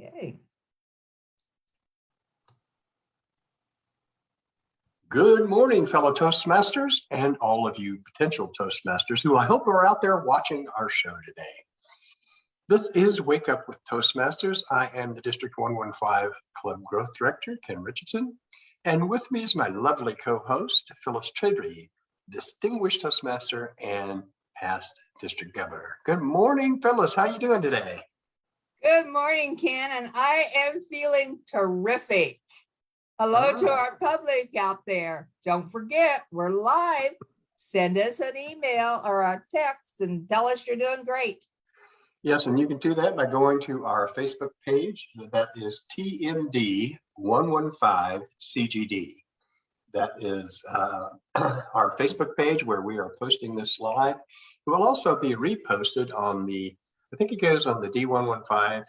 Okay. Good morning, fellow Toastmasters, and all of you potential Toastmasters who I hope are out there watching our show today. This is Wake Up with Toastmasters. I am the District 115 Club Growth Director, Ken Richardson, and with me is my lovely co-host, Phyllis Tredry, Distinguished Toastmaster and past District Governor. Good morning, Phyllis. How you doing today? Good morning, Ken, and I am feeling terrific. Hello to our public out there. Don't forget, we're live. Send us an email or a text and tell us you're doing great. Yes, and you can do that by going to our Facebook page. That is TMD115CGD. That is our Facebook page where we are posting this live. It will also be reposted on the, I think it goes on the D115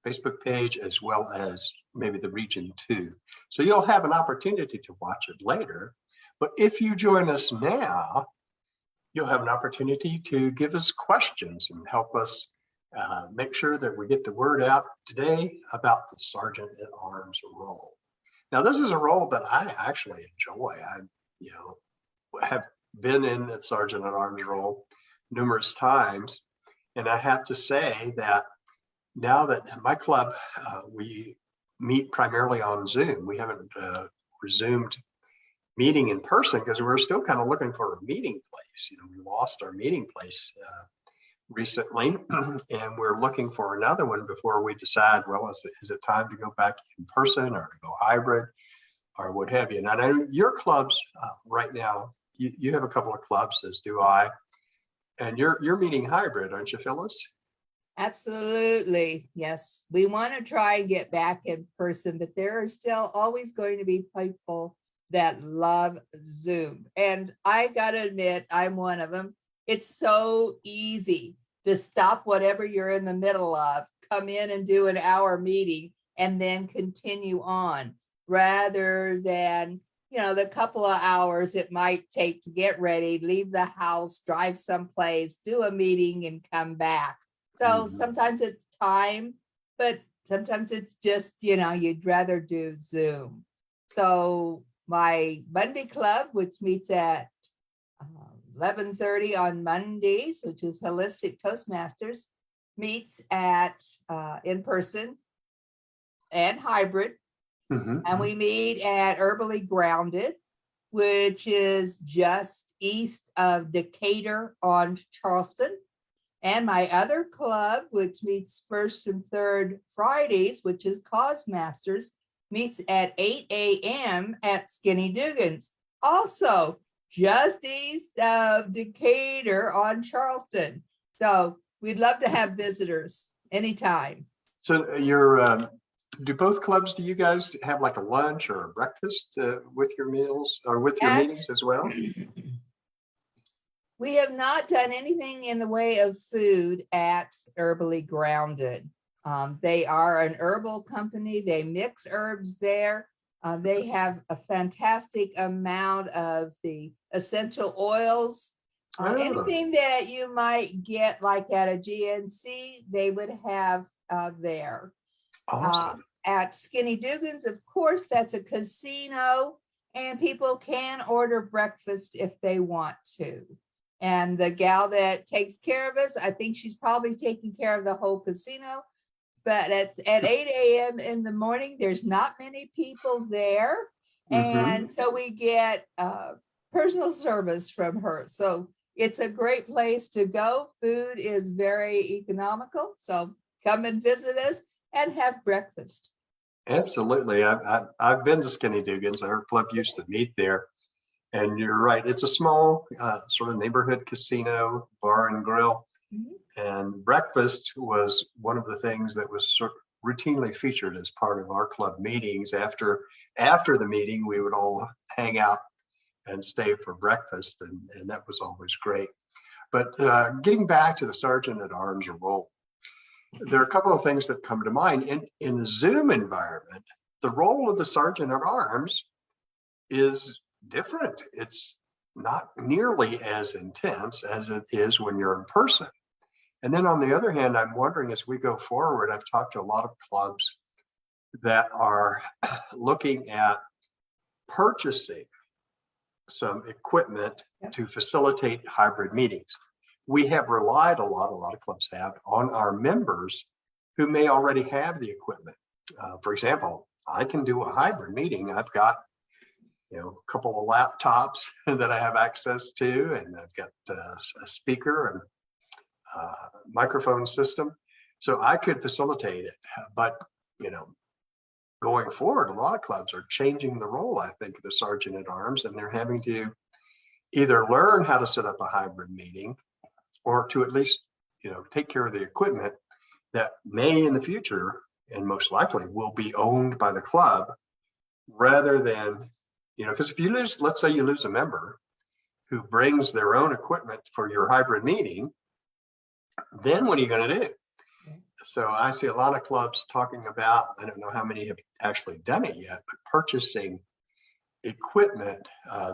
Facebook page as well as maybe the Region 2. So you'll have an opportunity to watch it later. But if you join us now, you'll have an opportunity to give us questions and help us make sure that we get the word out today about the Sergeant at Arms role. Now, this is a role that I actually enjoy. I, have been in the Sergeant at Arms role numerous times, and I have to say that now that my club, we meet primarily on Zoom. We haven't resumed meeting in person because we're still kind of looking for a meeting place. We lost our meeting place recently, and we're looking for another one before we decide, well, is it time to go back in person or to go hybrid or what have you. And I know your clubs right now, you have a couple of clubs, as do I, and you're meeting hybrid, aren't you, Phyllis? Absolutely. Yes. We want to try and get back in person, but there are still always going to be people that love Zoom. And I got to admit, I'm one of them. It's so easy to stop whatever you're in the middle of, come in and do an hour meeting, and then continue on rather than, the couple of hours it might take to get ready, leave the house, drive someplace, do a meeting and come back. So sometimes it's time, but sometimes it's just, you'd rather do Zoom. So my Monday club, which meets at 11:30 on Mondays, which is Holistic Toastmasters, meets at in person and hybrid. And we meet at Herbally Grounded, which is just east of Decatur on Charleston. And my other club, which meets first and third Fridays, which is Toastmasters, meets at 8 a.m. at Skinny Dugan's. Also, just east of Decatur on Charleston. So we'd love to have visitors anytime. So do both clubs, do you guys have like a lunch or a breakfast with your meals or with your meetings as well? We have not done anything in the way of food at Herbally Grounded. They are an herbal company. They mix herbs there. They have a fantastic amount of the essential oils. Anything that you might get like at a GNC, they would have there. Awesome. At Skinny Dugan's, of course, that's a casino, and people can order breakfast if they want to. And the gal that takes care of us, I think she's probably taking care of the whole casino. But at 8 a.m. in the morning, there's not many people there. And so we get personal service from her. So it's a great place to go. Food is very economical. So come and visit us and have breakfast. Absolutely. I've been to Skinny Dugan's. Our club used to meet there. And you're right. It's a small sort of neighborhood casino, bar and grill. And breakfast was one of the things that was sort of routinely featured as part of our club meetings. After the meeting, we would all hang out and stay for breakfast. And that was always great. But getting back to the Sergeant at Arms role, there are a couple of things that come to mind. In the Zoom environment, the role of the Sergeant at Arms is different. It's not nearly as intense as it is when you're in person. And then on the other hand, I'm wondering as we go forward, I've talked to a lot of clubs that are looking at purchasing some equipment to facilitate hybrid meetings. We have relied a lot of clubs have, on our members who may already have the equipment. For example, I can do a hybrid meeting. I've got, a couple of laptops that I have access to, and I've got a speaker and microphone system. So I could facilitate it, but, going forward, a lot of clubs are changing the role, I think, of the sergeant at arms, and they're having to either learn how to set up a hybrid meeting or to at least, take care of the equipment that may in the future, and most likely will be owned by the club, rather than, because if you lose, let's say you lose a member who brings their own equipment for your hybrid meeting, then what are you going to do? So I see a lot of clubs talking about, I don't know how many have actually done it yet, but purchasing equipment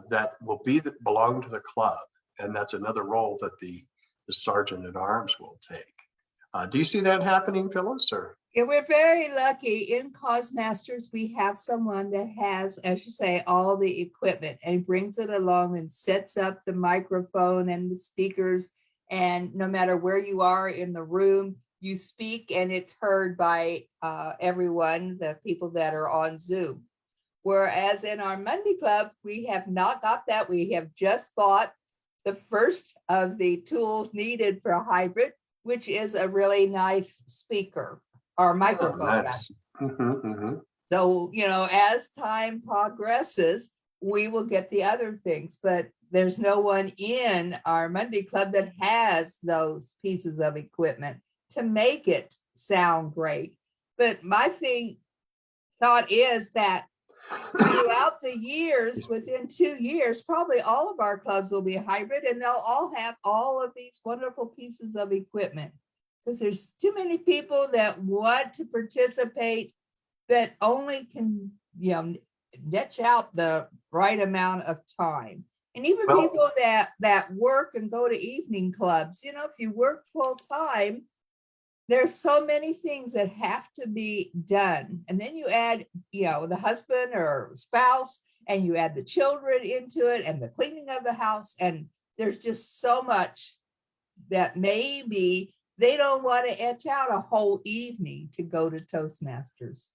that will belong to the club. And that's another role that the sergeant at arms will take. Do you see that happening, Phyllis? Or? Yeah, we're very lucky in Toastmasters. We have someone that has, as you say, all the equipment, and brings it along and sets up the microphone and the speakers. And no matter where you are in the room, you speak and it's heard by everyone, the people that are on Zoom. Whereas in our Monday Club, we have not got that. We have just bought the first of the tools needed for a hybrid, which is a really nice speaker or microphone. Oh, nice. So, as time progresses, we will get the other things, but there's no one in our Monday Club that has those pieces of equipment to make it sound great. But my thought is that throughout the years, within 2 years, probably all of our clubs will be hybrid, and they'll all have all of these wonderful pieces of equipment, because there's too many people that want to participate that only can, ditch out the right amount of time. And even people that work and go to evening clubs, if you work full time, there's so many things that have to be done. And then you add, the husband or spouse, and you add the children into it, and the cleaning of the house. And there's just so much that maybe they don't want to etch out a whole evening to go to Toastmasters.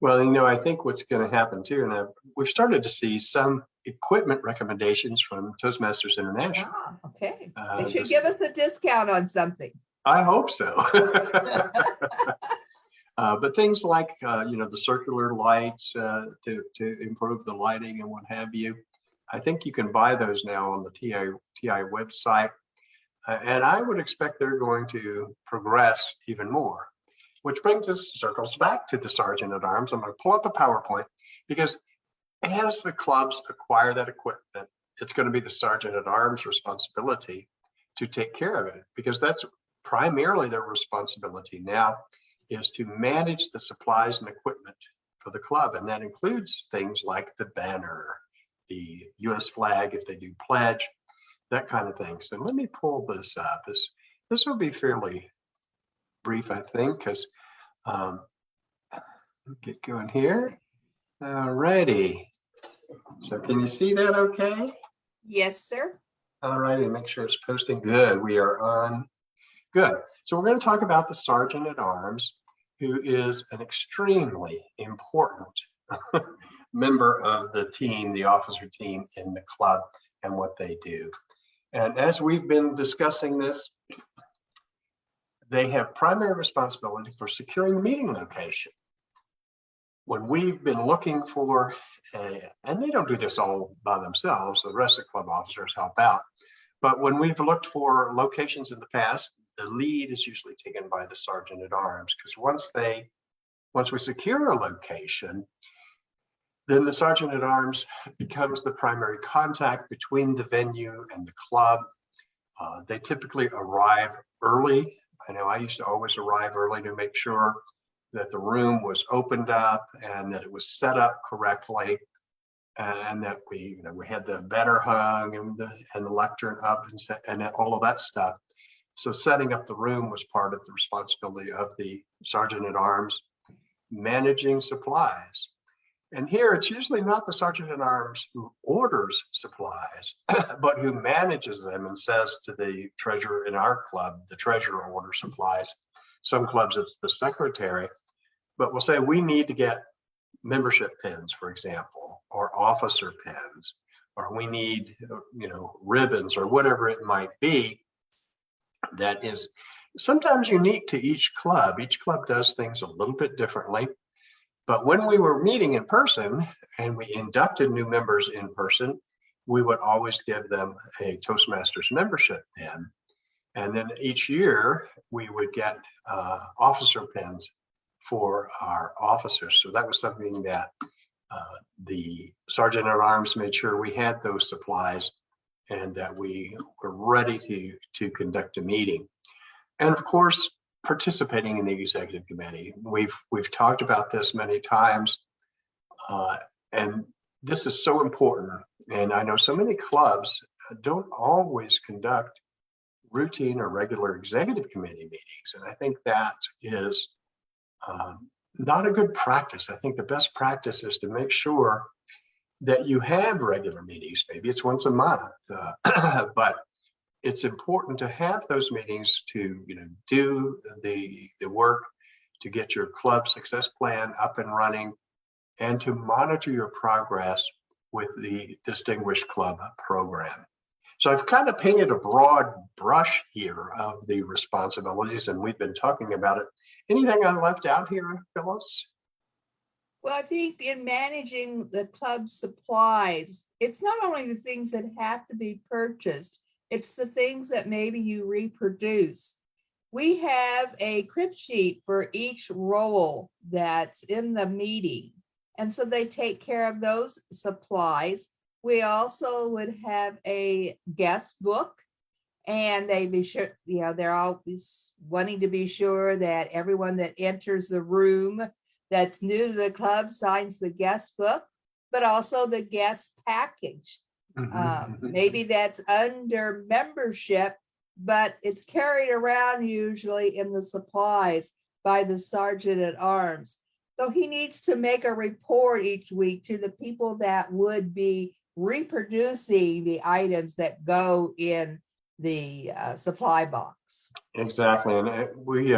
Well, I think what's going to happen too, and we've started to see some equipment recommendations from Toastmasters International. Okay. They should give us a discount on something. I hope so. But things like, the circular lights to improve the lighting and what have you, I think you can buy those now on the TI website. And I would expect they're going to progress even more, which circles back to the sergeant at arms. I'm going to pull up a PowerPoint, because as the clubs acquire that equipment, it's going to be the sergeant at arms' responsibility to take care of it, because that's primarily their responsibility now, is to manage the supplies and equipment for the club. And that includes things like the banner, the US flag, if they do pledge, that kind of thing. So let me pull this up. This will be fairly brief, I think, because get going here. All righty. So can you see that okay? Yes, sir. All righty, make sure it's posting. Good, we are on. Good. So we're going to talk about the sergeant at arms, who is an extremely important member of the team, the officer team in the club, and what they do. And as we've been discussing this, they have primary responsibility for securing the meeting location. When we've been looking for, and they don't do this all by themselves, the rest of the club officers help out. But when we've looked for locations in the past, the lead is usually taken by the sergeant at arms, because once we secure a location, then the sergeant at arms becomes the primary contact between the venue and the club. They typically arrive early. I know I used to always arrive early to make sure that the room was opened up and that it was set up correctly, and that we had the banner hung and the lectern up and all of that stuff. So setting up the room was part of the responsibility of the sergeant at arms, managing supplies. And here it's usually not the sergeant at arms who orders supplies, but who manages them and says to the treasurer in our club, the treasurer orders supplies. Some clubs it's the secretary, but we'll say we need to get membership pins, for example, or officer pins, or we need, ribbons or whatever it might be. That is sometimes unique to each club. Each club does things a little bit differently. But when we were meeting in person and we inducted new members in person, we would always give them a Toastmasters membership pin. And then each year we would get officer pins for our officers. So that was something that the sergeant at arms made sure we had those supplies and that we were ready to conduct a meeting. And of course, participating in the executive committee. We've talked about this many times, and this is so important. And I know so many clubs don't always conduct routine or regular executive committee meetings. And I think that is not a good practice. I think the best practice is to make sure that you have regular meetings. Maybe it's once a month, but it's important to have those meetings to do the work to get your club success plan up and running and to monitor your progress with the Distinguished Club program. So I've kind of painted a broad brush here of the responsibilities, and we've been talking about it. Anything I left out here, Phyllis? Well, I think in managing the club supplies, it's not only the things that have to be purchased, it's the things that maybe you reproduce. We have a crib sheet for each role that's in the meeting. And so they take care of those supplies. We also would have a guest book, and they be sure, they're always wanting to be sure that everyone that enters the room that's new to the club signs the guest book, but also the guest package. Maybe that's under membership, but it's carried around usually in the supplies by the sergeant at arms. So he needs to make a report each week to the people that would be reproducing the items that go in the supply box. Exactly. And we,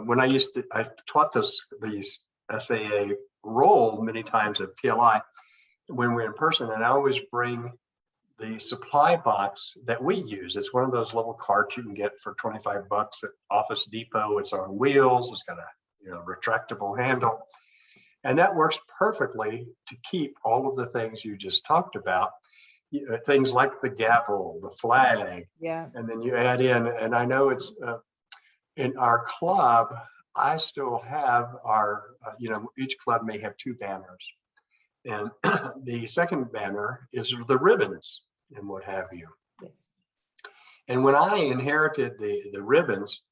when I taught these SAA role many times at TLI, when we're in person, and I always bring the supply box that we use. It's one of those little carts you can get for 25 bucks at Office Depot. It's on wheels. It's got a retractable handle. And that works perfectly to keep all of the things you just talked about, things like the gavel, the flag, and then you add in, and I know it's in our club, I still have our, each club may have two banners. And the second banner is the ribbons and what have you. Yes. And when I inherited the ribbons,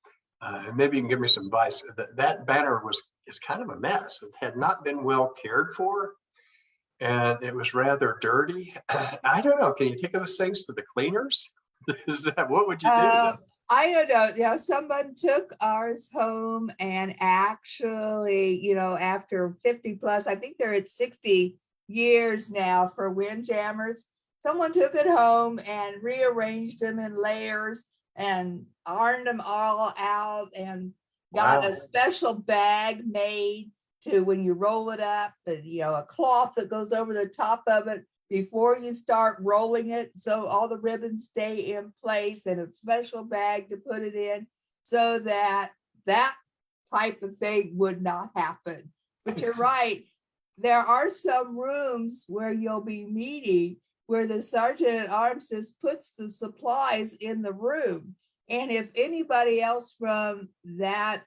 and maybe you can give me some advice, that banner is kind of a mess. It had not been well cared for, and it was rather dirty. I don't know. Can you take those things to the cleaners? What would you do to them? I don't know. Someone took ours home, and actually, after 50 plus, I think they're at 60 years now for windjammers. Someone took it home and rearranged them in layers and ironed them all out and got a special bag made to when you roll it up, and a cloth that goes over the top of it before you start rolling it, so all the ribbons stay in place, and a special bag to put it in so that type of thing would not happen. But you're right. There are some rooms where you'll be meeting where the sergeant at arms just puts the supplies in the room. And if anybody else from that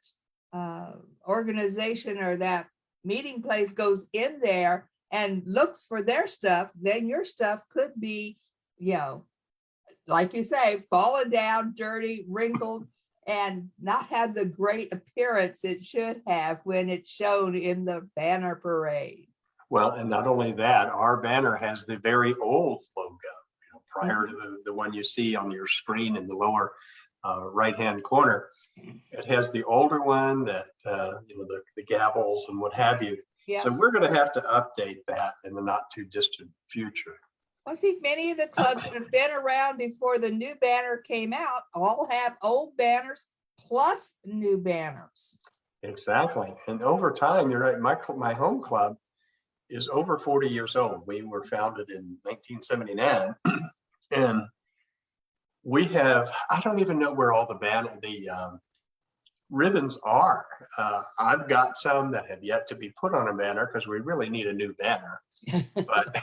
organization or that meeting place goes in there and looks for their stuff, then your stuff could be, like you say, fallen down, dirty, wrinkled, and not have the great appearance it should have when it's shown in the banner parade. Well, and not only that, our banner has the very old logo, prior to the one you see on your screen in the lower right-hand corner. It has the older one that, the gavels and what have you. So Yes. we're going to have to update that in the not too distant future. I think many of the clubs that have been around before the new banner came out all have old banners plus new banners. Exactly. And over time, you're right, my home club is over 40 years old. We were founded in 1979. And we have, I don't even know where all the ribbons are. I've got some that have yet to be put on a banner because we really need a new banner. But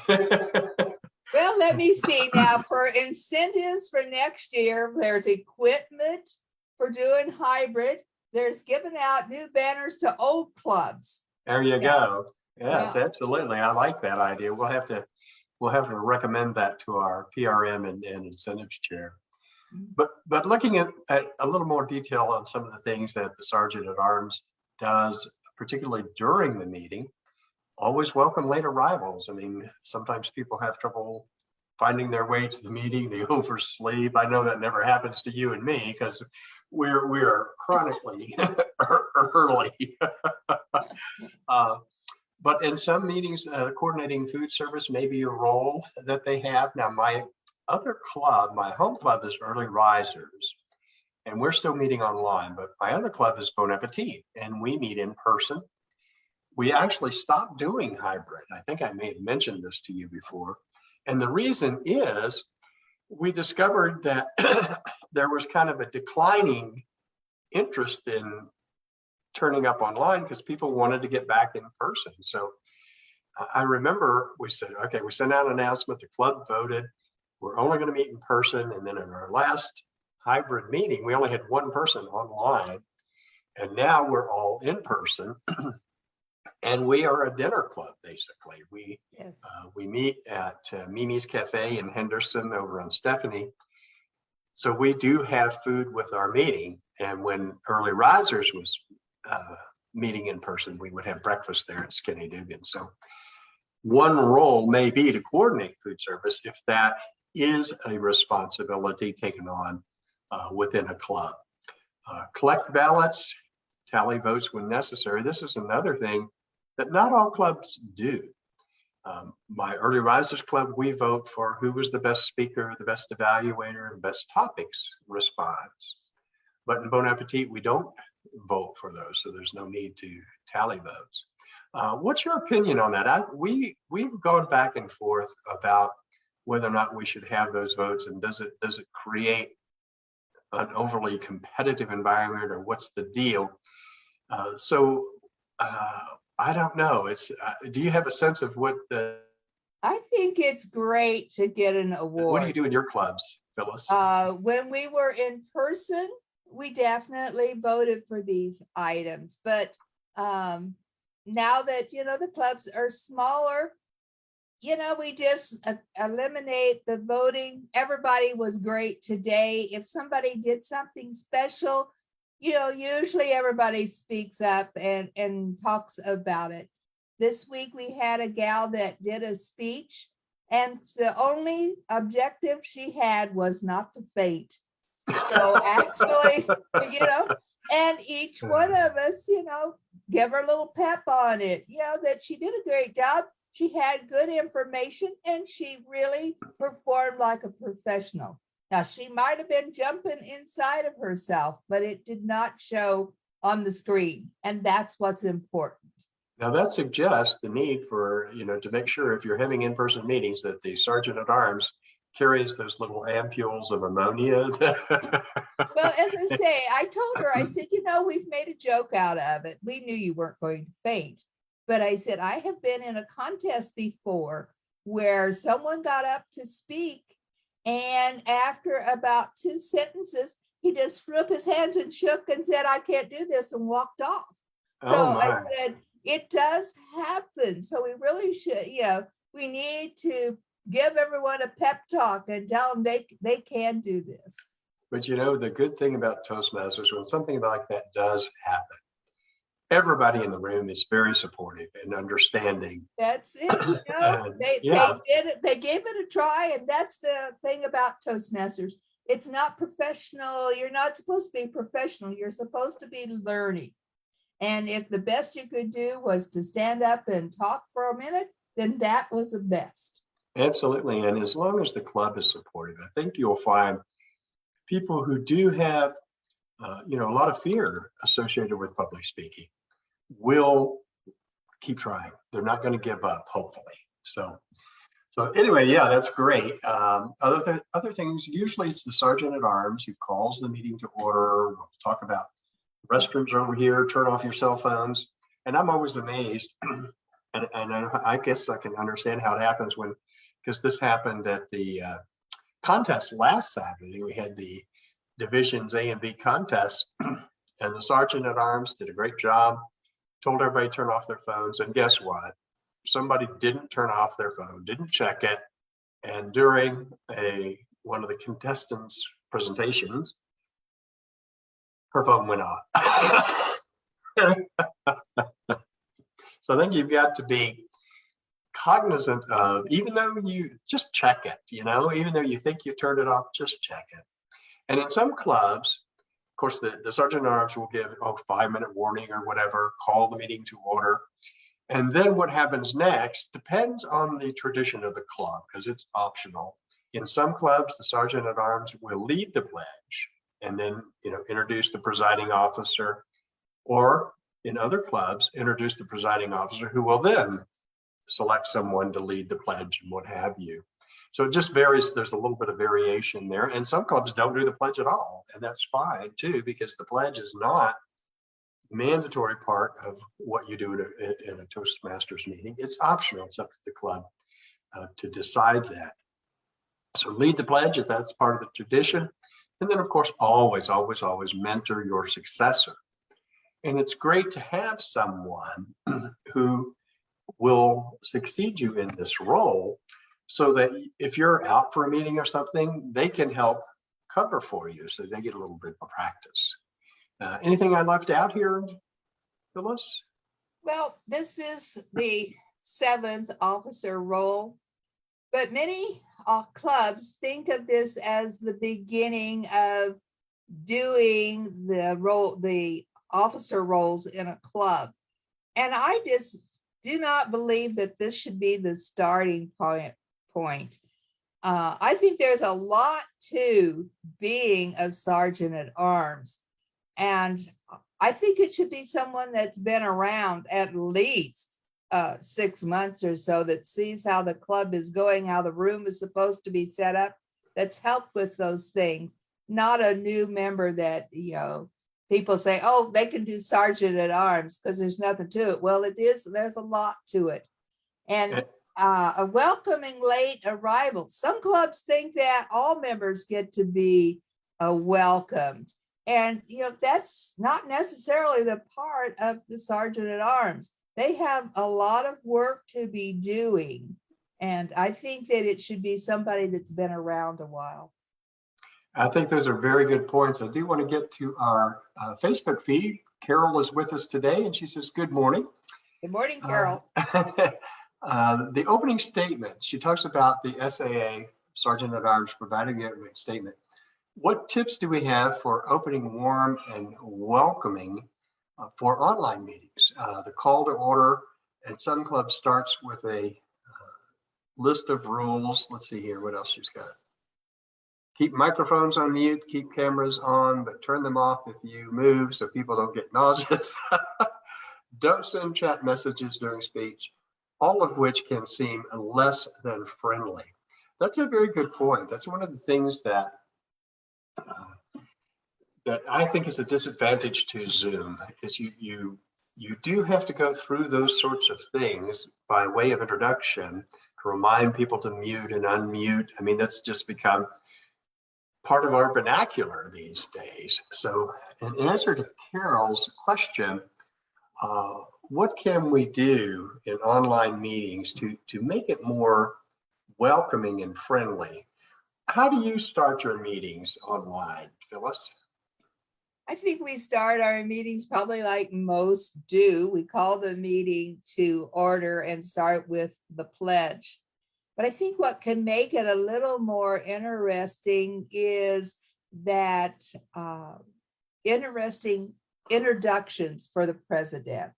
Well, let me see now. For incentives for next year, there's equipment for doing hybrid. There's giving out new banners to old clubs. there you go. Yes, Well, absolutely. I like that idea. We'll have to recommend that to our PRM and incentives chair. But looking at a little more detail on some of the things that the Sergeant at Arms does, particularly during the meeting, always welcome late arrivals. I mean, sometimes people have trouble finding their way to the meeting. They oversleep. I know that never happens to you and me because we are chronically early. But in some meetings, coordinating food service may be a role that they have. Now, my other club, my home club is Early Risers, and we're still meeting online, but my other club is Bon Appetit, and we meet in person. We actually stopped doing hybrid. I think I may have mentioned this to you before. And the reason is we discovered that there was kind of a declining interest in turning up online because people wanted to get back in person. So I remember we said, okay, we sent out an announcement, the club voted, we're only going to meet in person. And then in our last hybrid meeting, we only had one person online. And now we're all in person. And we are a dinner club, basically. We meet at Mimi's Cafe in Henderson over on Stephanie. So we do have food with our meeting. And when Early Risers was meeting in person, we would have breakfast there at Skinny Dugan. So one role may be to coordinate food service if that is a responsibility taken on within a club. Collect ballots, tally votes when necessary. This is another thing that not all clubs do. My Early Risers Club, we vote for who was the best speaker, the best evaluator, and best topics response. But in Bon Appetit, we don't vote for those, so there's no need to tally votes. What's your opinion on that? We've gone back and forth about whether or not we should have those votes, and does it create an overly competitive environment, or what's the deal? I don't know. It's do you have a sense of what the? I think it's great to get an award. What do you do in your clubs, Phyllis? When we were in person, we definitely voted for these items. But now that, the clubs are smaller, we just eliminate the voting. Everybody was great today. If somebody did something special, usually everybody speaks up and talks about it. This week we had a gal that did a speech, and the only objective she had was not to faint. So actually, and each one of us, give her a little pep on it, that she did a great job. She had good information and she really performed like a professional. Now, she might have been jumping inside of herself, but it did not show on the screen. And that's what's important. Now, that suggests the need for, to make sure if you're having in-person meetings that the Sergeant at Arms carries those little ampules of ammonia. Well, as I say, I told her, I said, we've made a joke out of it. We knew you weren't going to faint. But I said, I have been in a contest before where someone got up to speak, and after about 2 sentences, he just threw up his hands and shook and said, I can't do this, and walked off. So I said, it does happen. So we really should, we need to give everyone a pep talk and tell them they can do this. But the good thing about Toastmasters, when something like that does happen, everybody in the room is very supportive and understanding. That's it. They did it. They gave it a try, and that's the thing about Toastmasters. It's not professional. You're not supposed to be professional. You're supposed to be learning. And if the best you could do was to stand up and talk for a minute, then that was the best. Absolutely. And as long as the club is supportive, I think you'll find people who do have, a lot of fear associated with public speaking will keep trying. They're not going to give up, hopefully. So anyway, yeah, that's great. Other things, usually it's the sergeant at arms who calls the meeting to order. We'll talk about restrooms over here, turn off your cell phones. And I'm always amazed. And I guess I can understand how it happens because this happened at the contest last Saturday. We had the divisions A and B contests, and the sergeant at arms did a great job, told everybody to turn off their phones. And guess what? Somebody didn't turn off their phone, didn't check it. And during one of the contestants' presentations, her phone went off. So I think you've got to be cognizant of, even though you just check it, even though you think you turned it off, just check it. And in some clubs, of course, the sergeant at arms will give 5-minute warning or whatever, call the meeting to order. And then what happens next depends on the tradition of the club, because it's optional. In some clubs, the sergeant at arms will lead the pledge and then, introduce the presiding officer, or in other clubs, introduce the presiding officer, who will then select someone to lead the pledge and what have you. So it just varies. There's a little bit of variation there. And some clubs don't do the pledge at all. And that's fine too, because the pledge is not mandatory part of what you do in a Toastmasters meeting. It's optional. It's up to the club to decide that. So lead the pledge if that's part of the tradition. And then, of course, always, always, always mentor your successor. And it's great to have someone who will succeed you in this role, so that if you're out for a meeting or something, they can help cover for you, so they get a little bit of practice. Anything I left out here, Phyllis? Well, this is the 7th officer role, but many clubs think of this as the beginning of doing the officer roles in a club. And I just do not believe that this should be the starting point. I think there's a lot to being a sergeant at arms. And I think it should be someone that's been around at least 6 months or so, that sees how the club is going, how the room is supposed to be set up, that's helped with those things, not a new member that, people say, oh, they can do sergeant at arms because there's nothing to it. Well, it is, there's a lot to it. And a welcoming late arrivals. Some clubs think that all members get to be welcomed. And, that's not necessarily the part of the sergeant at arms. They have a lot of work to be doing. And I think that it should be somebody that's been around a while. I think those are very good points. I do want to get to our Facebook feed. Carol is with us today, and she says, good morning. Good morning, Carol. The opening statement, she talks about the SAA, Sergeant at Arms, providing the opening statement. What tips do we have for opening warm and welcoming for online meetings? The call to order at some clubs starts with a list of rules. Let's see here, what else she's got. Keep microphones on mute, keep cameras on, but turn them off if you move so people don't get nauseous. Don't send chat messages during speech, all of which can seem less than friendly. That's a very good point. That's one of the things that I think is a disadvantage to Zoom, is you do have to go through those sorts of things by way of introduction to remind people to mute and unmute. I mean, that's just become part of our vernacular these days. So in answer to Carol's question, what can we do in online meetings to make it more welcoming and friendly? How do you start your meetings online, Phyllis? I think we start our meetings probably like most do. We call the meeting to order and start with the pledge. But I think what can make it a little more interesting is that interesting introductions for the president.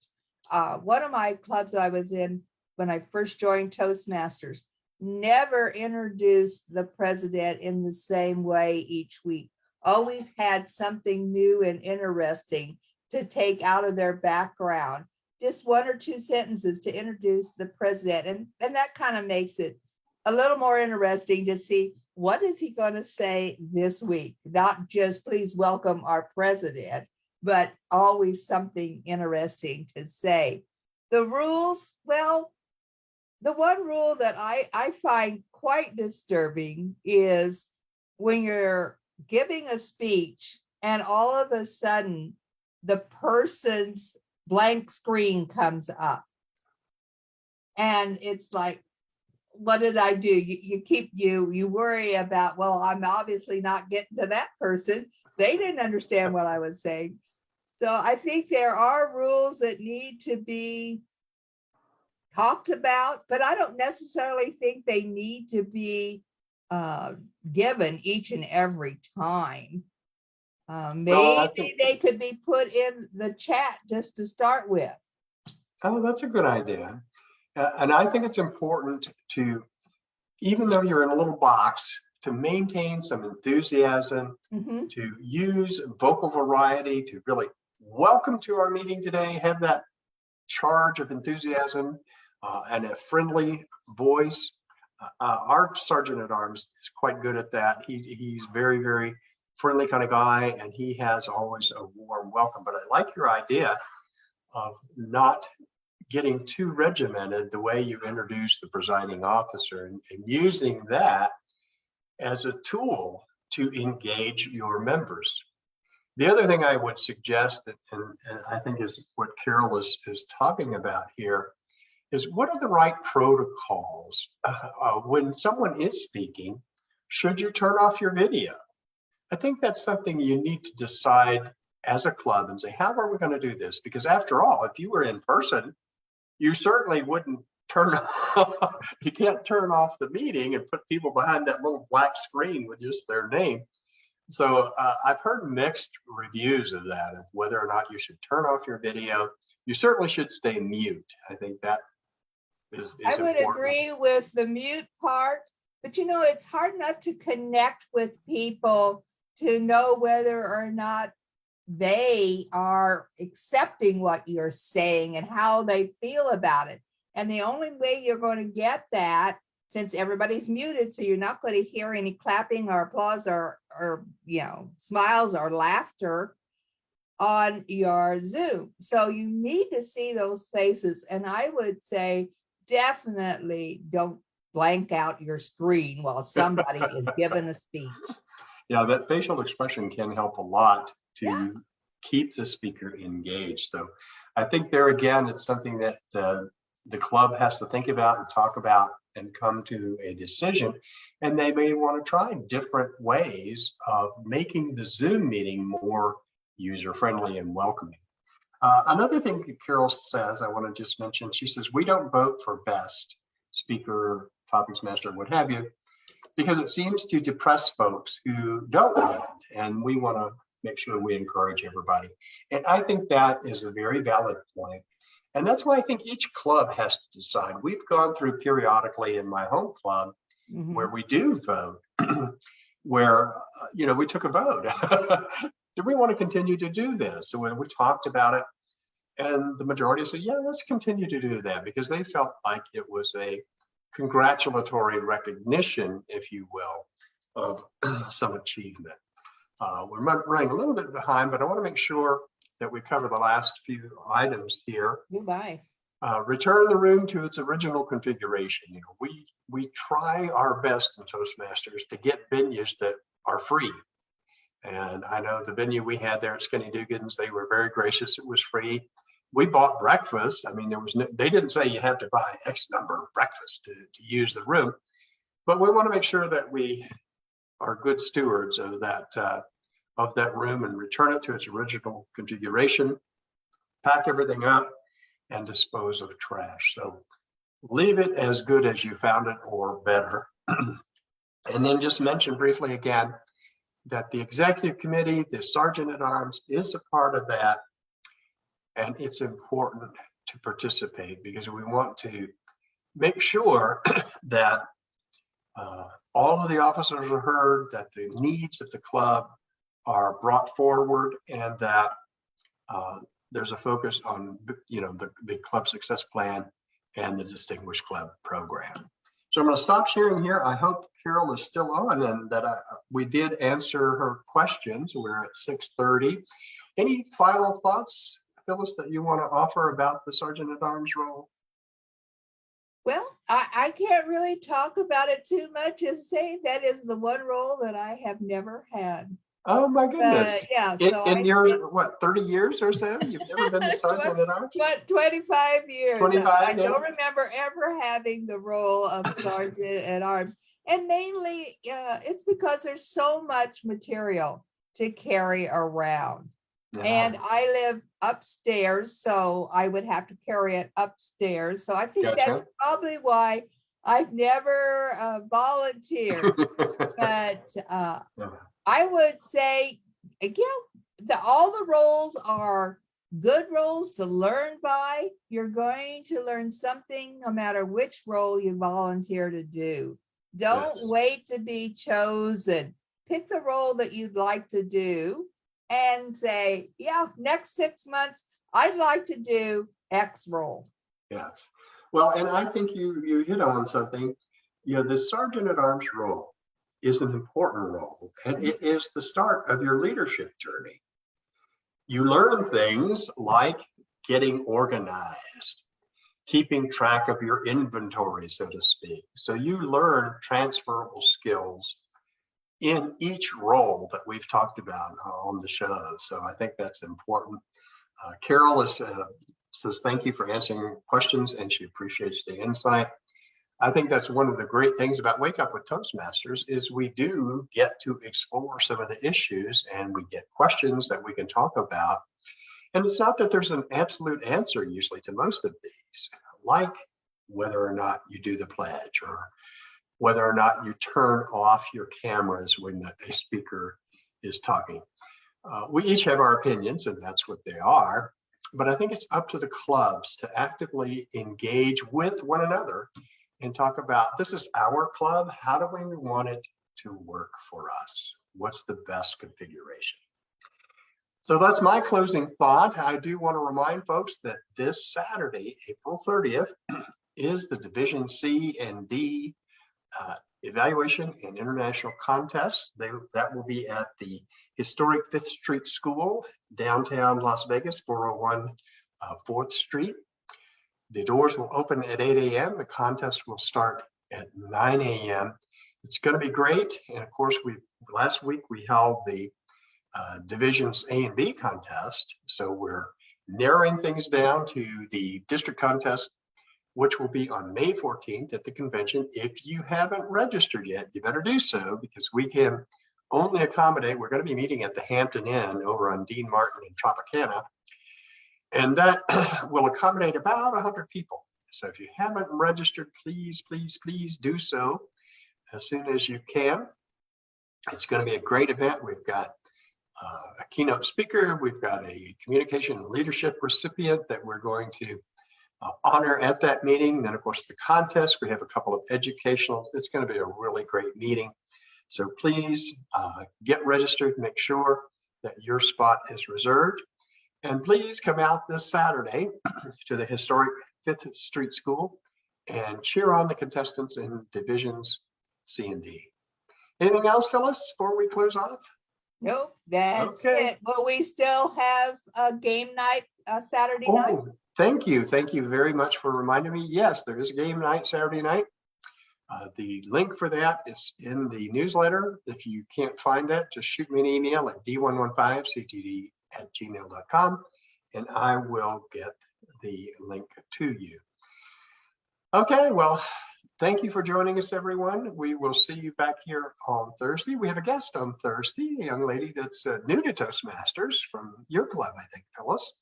One of my clubs I was in when I first joined Toastmasters never introduced the president in the same way each week. Always had something new and interesting to take out of their background. Just one or two sentences to introduce the president. And that kind of makes it a little more interesting to see what is he going to say this week. Not just please welcome our president, but always something interesting to say. The rules, well, the one rule that I find quite disturbing is when you're giving a speech and all of a sudden the person's blank screen comes up. And it's like, what did I do? You worry about, well, I'm obviously not getting to that person. They didn't understand what I was saying. So I think there are rules that need to be talked about, but I don't necessarily think they need to be given each and every time. Maybe they could be put in the chat just to start with. Oh, that's a good idea. And I think it's important to, even though you're in a little box, to maintain some enthusiasm, to use vocal variety, to really welcome to our meeting today, have that charge of enthusiasm and a friendly voice. Our Sergeant at Arms is quite good at that. He's very, very friendly kind of guy, and he has always a warm welcome. But I like your idea of not getting too regimented the way you introduce the presiding officer, and using that as a tool to engage your members. The other thing I would suggest, and I think is what Carol is talking about here, is what are the right protocols when someone is speaking? Should you turn off your video? I think that's something you need to decide as a club and say, how are we going to do this? Because after all, if you were in person, you certainly wouldn't turn off, you can't turn off the meeting and put people behind that little black screen with just their name. So I've heard mixed reviews of that, of whether or not you should turn off your video. You certainly should stay mute. I think that is I would important. agree with the mute part, but it's hard enough to connect with people to know whether or not they are accepting what you're saying and how they feel about it. And the only way you're going to get that, since everybody's muted, so you're not going to hear any clapping or applause or smiles or laughter on your Zoom. So you need to see those faces. And I would say definitely don't blank out your screen while somebody is giving a speech. Yeah, that facial expression can help a lot to keep the speaker engaged. So I think there again, it's something that the club has to think about and talk about and come to a decision. And they may want to try different ways of making the Zoom meeting more user-friendly and welcoming. Another thing that Carol says, I want to just mention, she says, we don't vote for best speaker, topics master, what have you, because it seems to depress folks who don't win. And we want to make sure we encourage everybody. And I think that is a very valid point. And that's why I think each club has to decide. We've gone through periodically in my home club where we do vote, where, we took a vote. Do we want to continue to do this? So when we talked about it, and the majority said, yeah, let's continue to do that, because they felt like it was a congratulatory recognition, if you will, of some achievement. We're running a little bit behind, but I want to make sure that we cover the last few items here. Goodbye. Return the room to its original configuration. We try our best in Toastmasters to get venues that are free. And I know the venue we had there at Skinny Dugan's, they were very gracious. It was free. We bought breakfast. I mean, they didn't say you have to buy X number of breakfast to use the room, but we want to make sure that we are good stewards of that room and return it to its original configuration, pack everything up, and dispose of trash. So leave it as good as you found it or better. And then just mention briefly again that the executive committee, the sergeant at arms, is a part of that. And it's important to participate because we want to make sure that all of the officers are heard, that the needs of the club are brought forward, and that there's a focus on, the club success plan and the Distinguished Club program. So I'm going to stop sharing here. I hope Carol is still on and that we did answer her questions. We're at 6:30. Any final thoughts, Phyllis, that you want to offer about the Sergeant at Arms role? Well, I can't really talk about it too much, as say that is the one role that I have never had. Oh my goodness. Yeah. In your, what, 30 years or so? You've never been the Sergeant at Arms? What, 25 years. 25, I don't remember ever having the role of Sergeant at Arms. And mainly it's because there's so much material to carry around. Yeah. And I live upstairs, so I would have to carry it upstairs. So I think that's probably why I've never volunteered. But I would say, again, all the roles are good roles to learn by. You're going to learn something no matter which role you volunteer to do. Don't wait to be chosen. Pick the role that you'd like to do and say, yeah, next 6 months, I'd like to do X role. Yes. Well, and I think you hit on something. The Sergeant at Arms role is an important role, and it is the start of your leadership journey. You learn things like getting organized, keeping track of your inventory, so to speak. So you learn transferable skills in each role that we've talked about on the show. So I think that's important. Carol says thank you for answering questions, and she appreciates the insight. I think that's one of the great things about Wake Up with Toastmasters is we do get to explore some of the issues, and we get questions that we can talk about. And it's not that there's an absolute answer usually to most of these, like whether or not you do the pledge or whether or not you turn off your cameras when a speaker is talking. We each have our opinions, and that's what they are. But I think it's up to the clubs to actively engage with one another and talk about, this is our club. How do we want it to work for us? What's the best configuration? So that's my closing thought. I do want to remind folks that this Saturday, April 30th, is the Division C and D Evaluation and International Contest. That will be at the historic 5th Street School, downtown Las Vegas, 401 4th Street. The doors will open at 8 a.m. The contest will start at 9 a.m. It's going to be great. And of course, last week we held the Divisions A and B contest. So we're narrowing things down to the district contest, which will be on May 14th at the convention. If you haven't registered yet, you better do so, because we can only accommodate, we're going to be meeting at the Hampton Inn over on Dean Martin in Tropicana. And that will accommodate about 100 people. So if you haven't registered, please, please, please do so as soon as you can. It's going to be a great event. We've got a keynote speaker. We've got a communication and leadership recipient that we're going to honor at that meeting. And then, of course, the contest. We have a couple of educational. It's going to be a really great meeting. So please get registered. Make sure that your spot is reserved. And please come out this Saturday to the historic 5th Street School and cheer on the contestants in Divisions C and D. Anything else, Phyllis, before we close off? Nope, that's it. But we still have a game night Saturday night. Thank you. Thank you very much for reminding me. Yes, there is a game night Saturday night. The link for that is in the newsletter. If you can't find that, just shoot me an email at d115ctd@gmail.com, and I will get the link to you. Okay, well, thank you for joining us, everyone. We will see you back here on Thursday. We have a guest on Thursday, a young lady that's new to Toastmasters from your club, I think, Phyllis.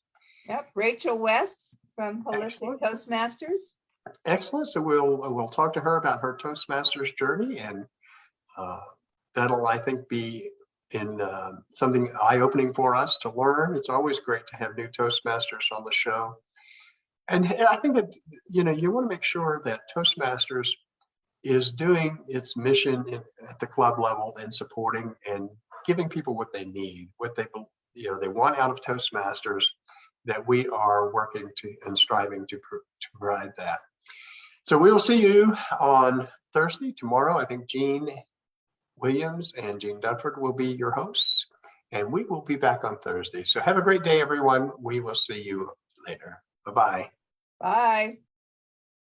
Yep, Rachel West from Holistic Toastmasters. Excellent. So we'll talk to her about her Toastmasters journey, and that'll, I think, be in something eye-opening for us to learn. It's always great to have new Toastmasters on the show. And I think that, you want to make sure that Toastmasters is doing its mission at the club level and supporting and giving people what they need, what they want out of Toastmasters, that we are working to and striving to provide that. So we will see you on Thursday. Tomorrow, I think Jean Williams and Jean Dunford will be your hosts, and we will be back on Thursday. So have a great day, everyone. We will see you later. Bye-bye. Bye.